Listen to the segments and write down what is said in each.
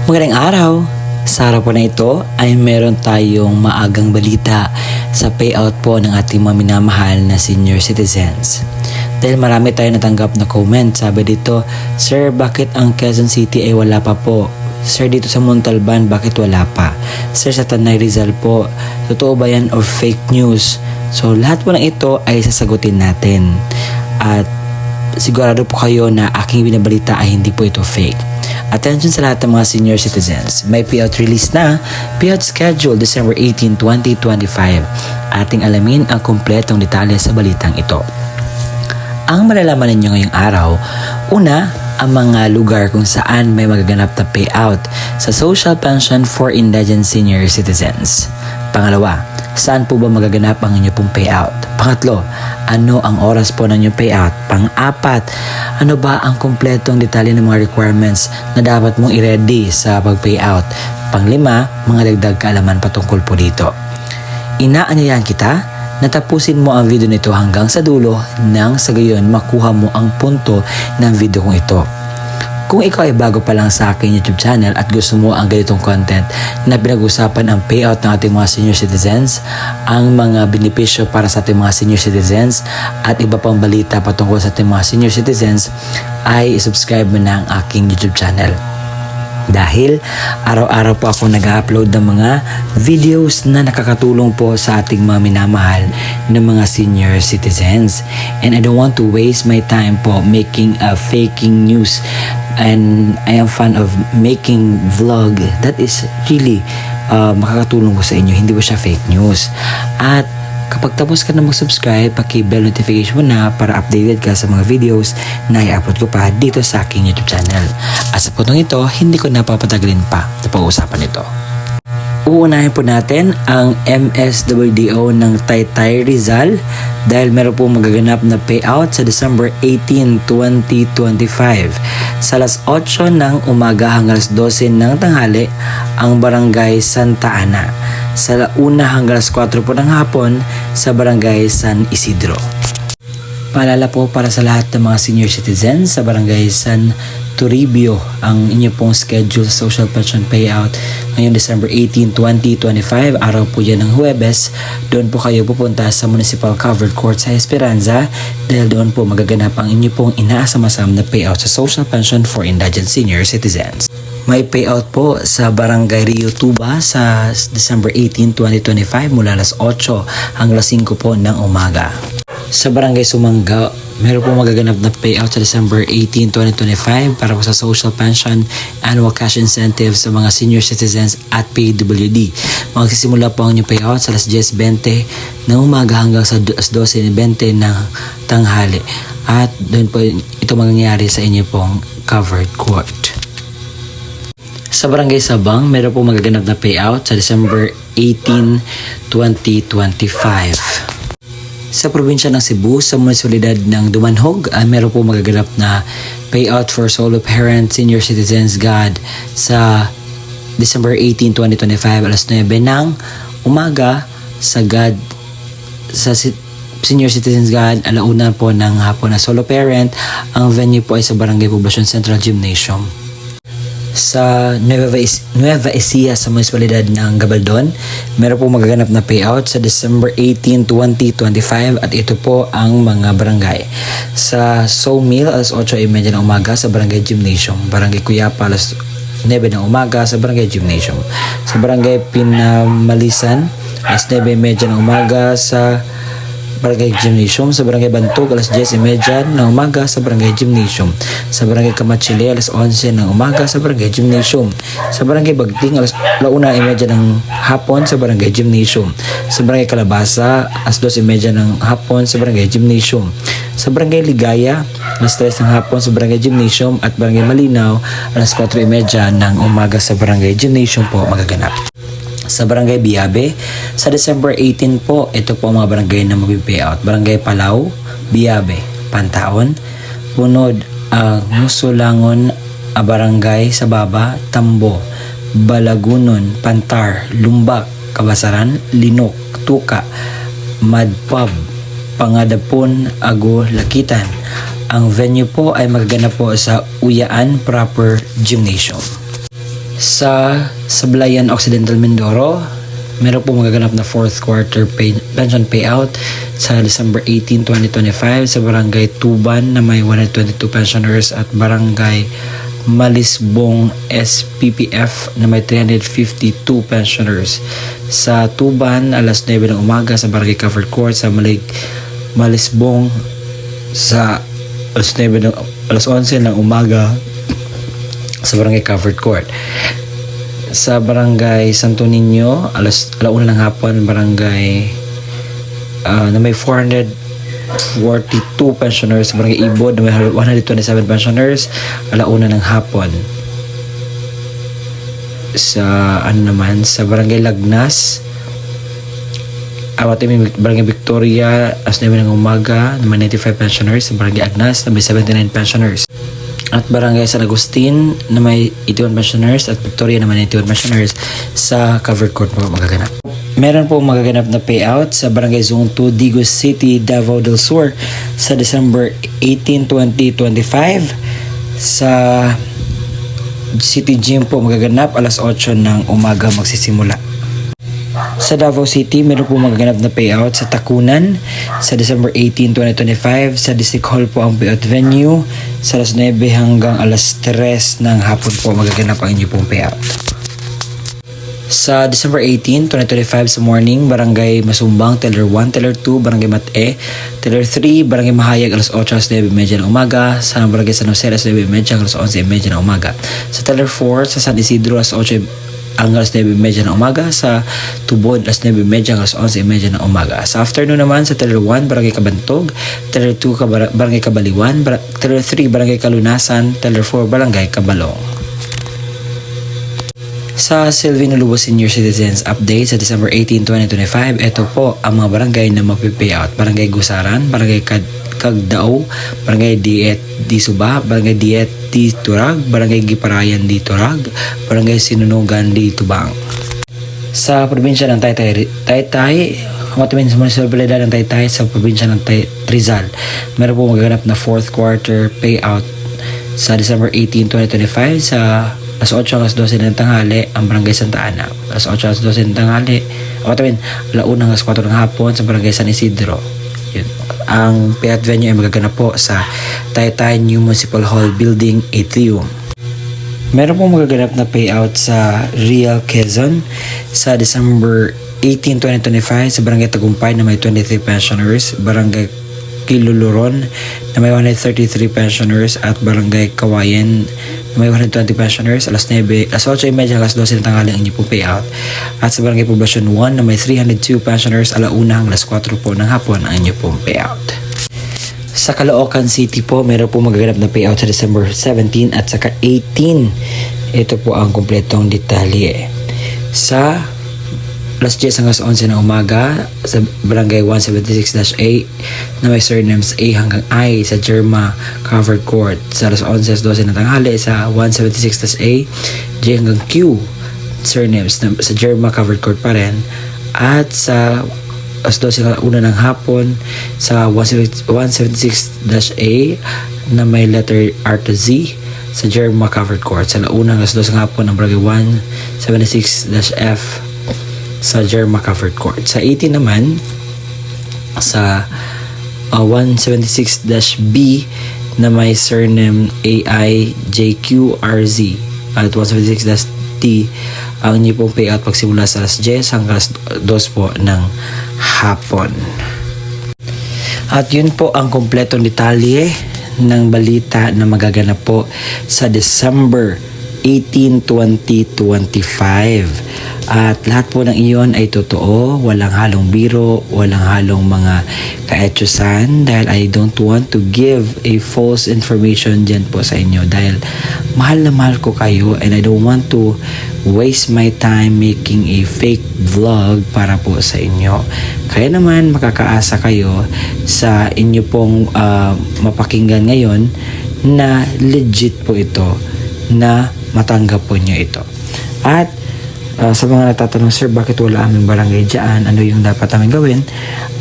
Magandang araw! Sa araw po na ito ay meron tayong maagang balita sa payout po ng ating mga minamahal na senior citizens. Dahil marami tayong natanggap na comment, sabi dito, Sir, bakit ang Quezon City ay wala pa po? Sir, dito sa Montalban, bakit wala pa? Sir, sa Tanay Rizal po, totoo ba yan or fake news? So lahat po ng ito ay sasagutin natin. At sigurado po kayo na aking binabalita ay hindi po ito fake. Attention sa lahat ng mga senior citizens. May payout release na, payout schedule December 18, 2025. Ating alamin ang kumpletong detalye sa balitang ito. Ang malalaman ninyo ngayong araw, una, ang mga lugar kung saan may magaganap na payout sa social pension for indigent senior citizens. Pangalawa, saan po ba magaganap ang inyong pong payout? Pangatlo, ano ang oras po ng inyong payout? Pang-apat, ano ba ang kumpletong detalye ng mga requirements na dapat mong i-ready sa pag-payout? Panglima, mga dagdag kaalaman patungkol po dito. Inaanyayahan kita na tapusin mo ang video nito hanggang sa dulo nang sa gayon makuha mo ang punto ng video kong ito. Kung ikaw ay bago pa lang sa aking YouTube channel at gusto mo ang ganitong content na pinag-usapan ang payout ng ating mga senior citizens, ang mga benepisyo para sa ating mga senior citizens at iba pang balita patungkol sa ating mga senior citizens, ay subscribe mo na ang aking YouTube channel. Dahil araw-araw po ako nag-upload ng mga videos na nakakatulong po sa ating mga minamahal ng mga senior citizens. And I don't want to waste my time po making a faking news. And I am fan of making vlog that is really makakatulong ko sa inyo. Hindi po siya fake news. At kapag tapos ka na mag-subscribe, paki-bell notification mo na para updated ka sa mga videos na i-upload ko pa dito sa aking YouTube channel. At sa punong ito, hindi ko napapatagalin pa sa pag-uusapan ito. Uunahin po natin ang MSWDO ng Taytay Rizal dahil meron po magaganap na payout sa December 18, 2025. Sa alas 8 ng umaga hanggang alas 12 ng tanghali ang Barangay Santa Ana. Sa 1 hanggang alas 4 po ng hapon sa Barangay San Isidro. Paalala po para sa lahat ng mga senior citizens sa Barangay San Toribio ang inyo pong schedule sa social pension payout ngayong December 18, 2025. Araw po yan ng Huwebes. Doon po kayo pupunta sa Municipal Covered Court sa Esperanza dahil doon po magaganap ang inyo pong inaasam-asam na payout sa social pension for indigent senior citizens. May payout po sa Barangay Rio Tuba sa December 18, 2025 mula alas 8 hanggang alas 5 po ng umaga. Sa Barangay Sumanga, meron po magaganap na payout sa December 18, 2025 para po sa social pension annual cash incentive sa mga senior citizens at PWD. Magsisimula po ang inyong payout sa alas 10:20 ng umaga hanggang sa alas 12:20 ng tanghali. At doon po ito mangyayari sa inyo pong covered court. Sa Barangay Sabang, meron po magaganap na payout sa December 18, 2025. Sa probinsya ng Cebu, sa munisipalidad ng Dumanhog, meron po magaganap na payout for solo parent senior citizens GAD sa December 18, 2025 alas 9 ng umaga sa GAD sa senior citizens GAD alauna po ng hapon na solo parent. Ang venue po ay sa Barangay Poblacion Central Gymnasium. Sa Nueva Ecija sa munisipalidad ng Gabaldon, meron po magaganap na payout sa December 18, 2025 at ito po ang mga barangay. Sa Sawmill, alas 8:30 ng umaga sa Barangay Gymnasium. Barangay Cuyapa, alas 9 ng umaga sa Barangay Gymnasium. Sa Barangay Pinamalisan, alas 9:30 ng umaga sa Barangay Gymnasium. Sa Barangay Bantog, alas 10:30 ng umaga sa Barangay Gymnasium. Sa Barangay Kamachile, alas 11 ng umaga sa Barangay Gymnasium. Sa Barangay Bagting, alas 1:30 ng hapon sa Barangay Gymnasium. Sa Barangay Calabasa, alas 12:30 ng hapon sa Barangay Gymnasium. Sa Barangay Ligaya, alas 3 ng hapon sa Barangay Gymnasium at Barangay Malinaw, alas 4:30 ng umaga sa Barangay Gymnasium po magaganap. Sa Barangay Biabe, sa December 18 po, ito po ang mga barangay na mag-payout. Barangay Palau, Biabe, Pantaon, Bunod, Musulangon, Barangay Sababa, Tambo, Balagunon, Pantar, Lumbak, Kabasaran, Linok, Tuka, Madpab, Pangadapon, Ago, Lakitan. Ang venue po ay magaganap po sa Uyaan Proper Gymnasium. Sa Sablayan Occidental Mindoro, meron po magaganap na fourth quarter pension payout sa December 18, 2025 sa Barangay Tuban na may 122 pensioners at Barangay Malisbong SPPF na may 352 pensioners. Sa Tuban, alas 9 ng umaga sa Barangay Covered Court sa Malisbong sa alas 11 ng umaga sa Barangay Covered Court. Sa Barangay Santo Niño, alauna ng hapon, Barangay na may 442 pensioners. Sa Barangay Ibod na may 127 pensioners, alauna ng hapon. Sa sa Barangay Lagnas, Barangay Victoria, alas 9 ng umaga na may 95 pensioners. Sa Barangay Agnas na may 79 pensioners. At Barangay San Agustin na may 81 pensioners at Victoria na may 91 pensioners sa covered court po magaganap. Meron po magaganap na payout sa Barangay Zone 2, Digos City, Davao del Sur sa December 18, 2025 sa City Gym po magaganap alas 8 ng umaga magsisimula. Sa Davao City, meron po magaganap na payout sa Takunan sa December 18, 2025. Sa District Hall po ang payout venue. Sa alas 9 hanggang alas 3 ng hapon po magaganap ang inyo pong payout. Sa December 18, 2025 sa morning, Barangay Masumbang, Teller 1, Teller 2, Barangay Mate, Teller 3, Barangay Mahayag, alas 8, alas 9:30 ng umaga. Sa Barangay San Jose, alas 9:30 hanggang alas 11:30 ng umaga. Sa Teller 4, sa San Isidro, alas 8 hanggang alas 9:30 ng umaga. Sa Tubod, alas 9:30 hanggang alas 11:30 ng umaga. Sa afternoon naman, sa Teller 1, Barangay Kabantog, Teller 2, Barangay Kabaliwan, Teller 3, Barangay Kalunasan, Teller 4, Barangay Kabalong. Sa Silvino Lubos Senior Citizens Update sa December 18, 2025, ito po ang mga barangay na mapipayout. Barangay Gusaran, Barangay Kagdao, Barangay Diet Di Suba, Barangay Diet Di Turag, Barangay Giparayan Di Turag, Barangay Sinunugan Di Tubang. Sa probinsya ng Taytay, Matamin sa munisipalidad ng Taytay sa probinsya ng Rizal, meron po magaganap na fourth quarter payout sa December 18, 2025 sa alas 8 hanggang 12 ng tanghali ang Barangay Santa Ana. Alas 8 hanggang 12 ng tanghali. Alauna hanggang 4 ng hapon sa Barangay San Isidro. Yun. Ang payout venue ay magaganap po sa Taytay New Municipal Hall Building Atrium. Meron pong magaganap na payout sa Real Quezon sa December 18, 2025 sa Barangay Tagumpay na may 23 pensioners, Barangay Kiluluron na may 133 pensioners at Barangay Kawayan na may 120 pensioners. Alas 8:30 hanggang alas 12 ng tanghali ang inyong payout. At sa Barangay Poblacion 1 na may 302 pensioners, alauna hanggang alas 4 po ng hapon ang inyong pong payout. Sa Caloocan City po, meron po magaganap na payout sa December 17 at saka 18. Ito po ang kumpletong detalye. Sa alas 10 hanggang 11 ng umaga sa Barangay 176-A na may surnames A hanggang I sa Germa Covered Court. Sa alas 11 hanggang 12 ng tanghali sa 176-A, J hanggang Q surnames na sa Germa Covered Court pa rin. At sa alas 12 hanggang 1 ng hapon sa 176-A na may letter R to Z sa Germa Covered Court. Sa alauna hanggang alas 12 ng hapon ng Barangay 176-F sa Germa Covered Court. Sa 18 naman, sa 176-B na may surname AIJQRZ at 176-T ang inyo pong payout pagsimula sa alas 10 hanggang alas 2 po ng hapon. At yun po ang kompletong detalye ng balita na magaganap po sa December 18, 2025. At lahat po ng iyon ay totoo, walang halong biro, walang halong mga kaetyosan dahil I don't want to give a false information dyan po sa inyo dahil mahal na mahal ko kayo and I don't want to waste my time making a fake vlog para po sa inyo. Kaya naman makakaasa kayo sa inyo pong mapakinggan ngayon na legit po ito, na matanggap po nyo ito. At sa mga natatanong, sir, bakit wala aming barangay dyan? Ano yung dapat namin gawin?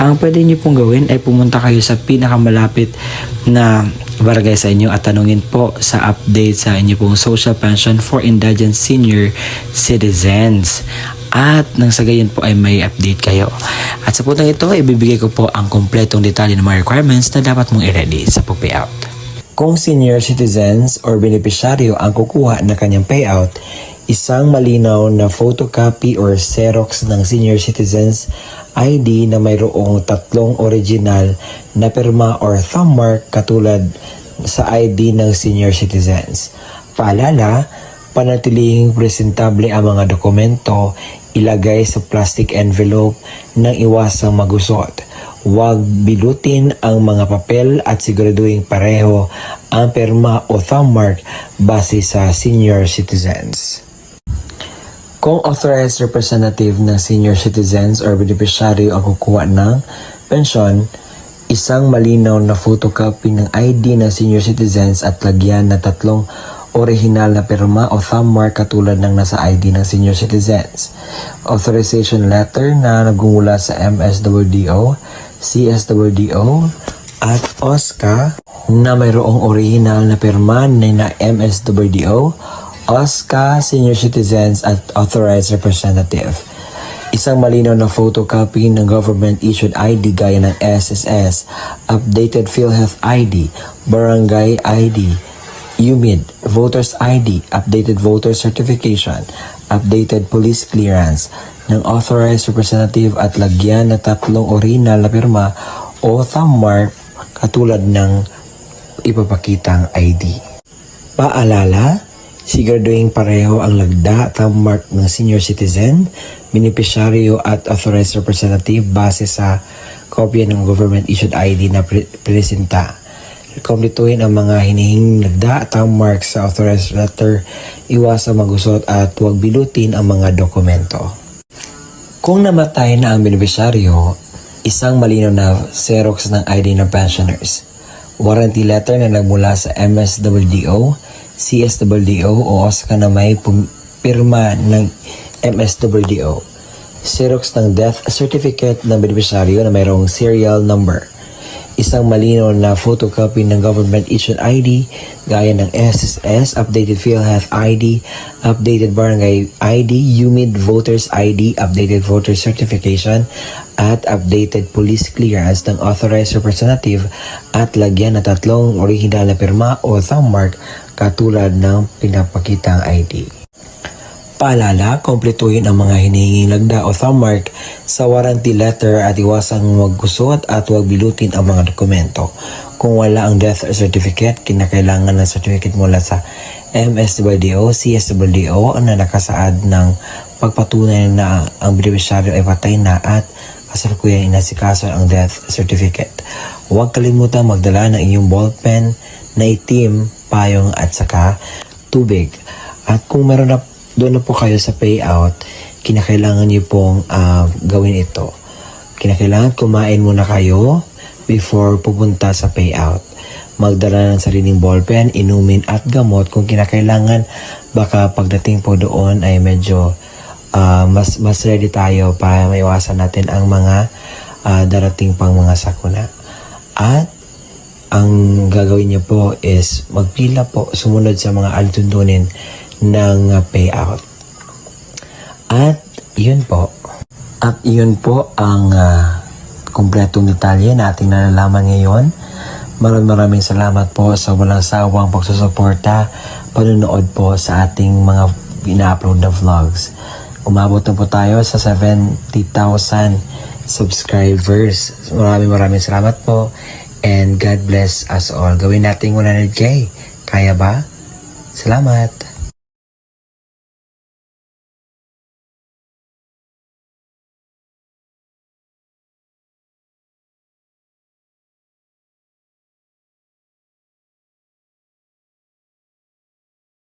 Ang pwede nyo pong gawin ay pumunta kayo sa pinakamalapit na barangay sa inyo at tanungin po sa update sa inyo pong social pension for indigent senior citizens. At nang sa gayon po ay may update kayo. At sa puntang ito, ibibigay ko po ang kompletong detalye ng mga requirements na dapat mong i-ready sa payout. Kung senior citizens or beneficiaryo ang kukuha ng kanyang payout, isang malinaw na photocopy or Xerox ng senior citizens ID na mayroong 3 original na pirma or thumb mark katulad sa ID ng senior citizens. Paalala, panatiling presentable ang mga dokumento, ilagay sa plastic envelope nang iwasang magusot. Huwag bilutin ang mga papel at siguraduhin pareho ang pirma o thumb mark base sa senior citizens. Kung authorized representative ng senior citizens or beneficiary ang kukuha ng pensyon, isang malinaw na photocopy ng ID ng senior citizens at lagyan na 3 original na pirma o thumb mark katulad ng nasa ID ng senior citizens. Authorization letter na nagmumula sa MSWDO, CSWDO at OSCA na mayroong original na pirma na MSWDO, OSCA, senior citizens at authorized representative. Isang malinaw na photocopy ng government-issued ID gaya ng SSS, updated PhilHealth ID, Barangay ID, UMID, Voters ID, updated voter certification, updated police clearance ng authorized representative at lagyan na 3 original na pirma o thumb mark katulad ng ipapakitang ID. Paalala, siguraduhin pareho ang lagda thumb mark ng senior citizen, beneficiaryo at authorized representative base sa kopya ng government-issued ID na presenta. Kumpletuhin ang mga hinihinging lagda thumb mark sa authorized letter, iwasang magusot at huwag bilutin ang mga dokumento. Kung namatay na ang beneficiaryo, isang malinaw na Xerox ng ID ng pensioners, warranty letter na nagmula sa MSWDO, CSWDO o OSCA na may pirma ng MSWDO, Xerox ng death certificate ng beneficiaryo na mayroong serial number, isang malinaw na photocopy ng government-issued ID gaya ng SSS, updated PhilHealth ID, updated Barangay ID, UMID Voters ID, updated voter certification, at updated police clearance ng authorized representative at lagyan na 3 original na pirma o thumb mark katulad ng pinapakitang ID. Paalala, kumpletuhin ang mga hinihinging lagda o thumb mark sa warranty letter at iwasang maggusot at huwag bilutin ang mga dokumento. Kung wala ang death certificate, kinakailangan ng certificate mula sa MSWDO, CSWDO na nakasaad ng pagpatunay na ang beneficiaryo ay patay na at kasalukuyang inasikaso ang death certificate. Huwag kalimutan magdala ng inyong ballpen na itim, payong at saka tubig. At kung meron na doon na po kayo sa payout, kinakailangan niyo pong gawin ito. Kinakailangan kumain muna kayo before pupunta sa payout. Magdala ng sariling ballpen, inumin at gamot kung kinakailangan. Baka pagdating po doon ay medyo mas ready tayo para maiwasan natin ang mga darating pang mga sakuna. At ang gagawin niyo po is magpila po, sumunod sa mga alituntunin ng payout. At yun po. At yun po ang kumpletong detalye na ating nalalaman ngayon. Maraming salamat po sa walang sawang pagsusuporta, panonood po sa ating mga ina-upload na vlogs. Umabot na po tayo sa 70,000 subscribers. Maraming salamat po and God bless us all. Gawin natin 100K. Kaya ba? Salamat!